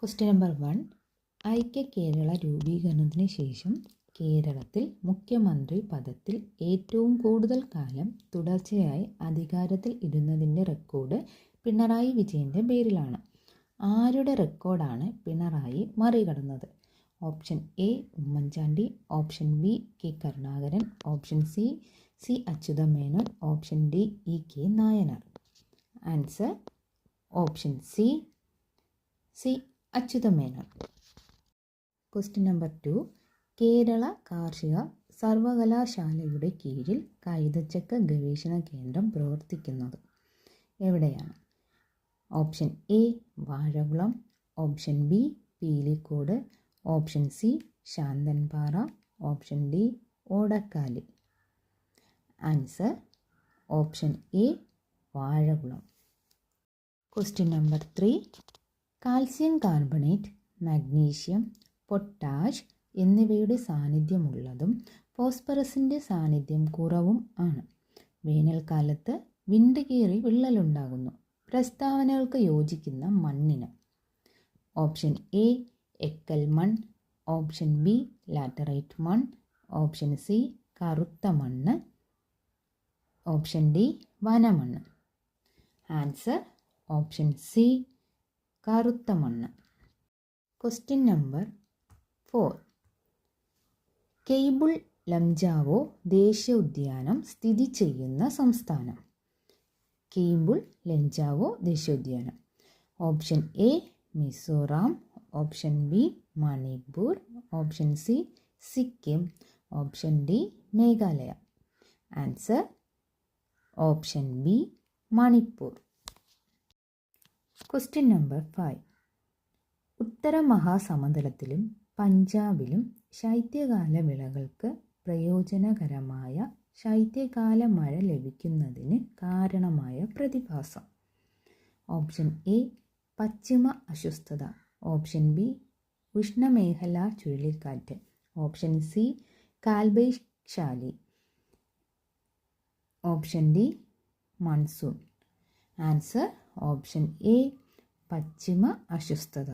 Question number 1. ഐക്യ കേരള രൂപീകരണത്തിന് ശേഷം കേരളത്തിൽ മുഖ്യമന്ത്രി പദത്തിൽ ഏറ്റവും കൂടുതൽ കാലം തുടർച്ചയായി അധികാരത്തിൽ ഇരുന്നതിൻ്റെ റെക്കോർഡ് പിണറായി വിജയൻ്റെ പേരിലാണ്. ആരുടെ റെക്കോർഡാണ് Pinarayi മറികടന്നത്? Option A Oommen Chandy, option B K Karunakaran, option C Achutha Menon, option D K Nayanar. Answer option C Achutha Menon. Question number 2. Kerala കാർഷിക സർവകലാശാലയുടെ കീഴിൽ കൈതച്ചക്ക ഗവേഷണ കേന്ദ്രം പ്രവർത്തിക്കുന്നത് എവിടെയാണ്? Option A വാഴകുളം, option B Pilicode, option C Santhanpara, option D Odakkali. Answer option A വാഴകുളം. Question number 3. Calcium carbonate, magnesium, potash എന്നിവയുടെ സാന്നിധ്യമുള്ളതും ഫോസ്ഫറസിൻ്റെ സാന്നിധ്യം കുറവും ആണ്. വേനൽക്കാലത്ത് വിണ്ട് കീറി വിള്ളലുണ്ടാകുന്നു. പ്രസ്താവനകൾക്ക് യോജിക്കുന്ന മണ്ണിന്? ഓപ്ഷൻ എ എക്കൽ മൺ, ഓപ്ഷൻ ബി ലാറ്ററൈറ്റ് മൺ, ഓപ്ഷൻ സി കറുത്ത മണ്ണ്, ഓപ്ഷൻ ഡി വനമണ്ണ്. ആൻസർ ഓപ്ഷൻ സി കറുത്ത മണ്ണ്. Question number 4. കെയ്ബുൾ ലംജാവോ ദേശീയോദ്യാനം സ്ഥിതി ചെയ്യുന്ന സംസ്ഥാനം? കെയ്ബുൾ ലംജാവോ ദേശീയോദ്യാനം. Option A Mizoram, option B Manipur, option C Sikkim, option D Meghalaya. Answer option B Manipur. Question number 5. ഉത്തര മഹാസമതലത്തിലും പഞ്ചാബിലും ശൈത്യകാല വിളകൾക്ക് പ്രയോജനകരമായ ശൈത്യകാല മഴ ലഭിക്കുന്നതിന് കാരണമായ പ്രതിഭാസം? ഓപ്ഷൻ എ പശ്ചിമ അസ്വസ്ഥത, ഓപ്ഷൻ ബി ഉഷ്ണമേഖലാ ചുഴലിക്കാറ്റ്, option C Kalbaisakhi, option D monsoon. Answer option A പശ്ചിമ അസ്വസ്ഥത.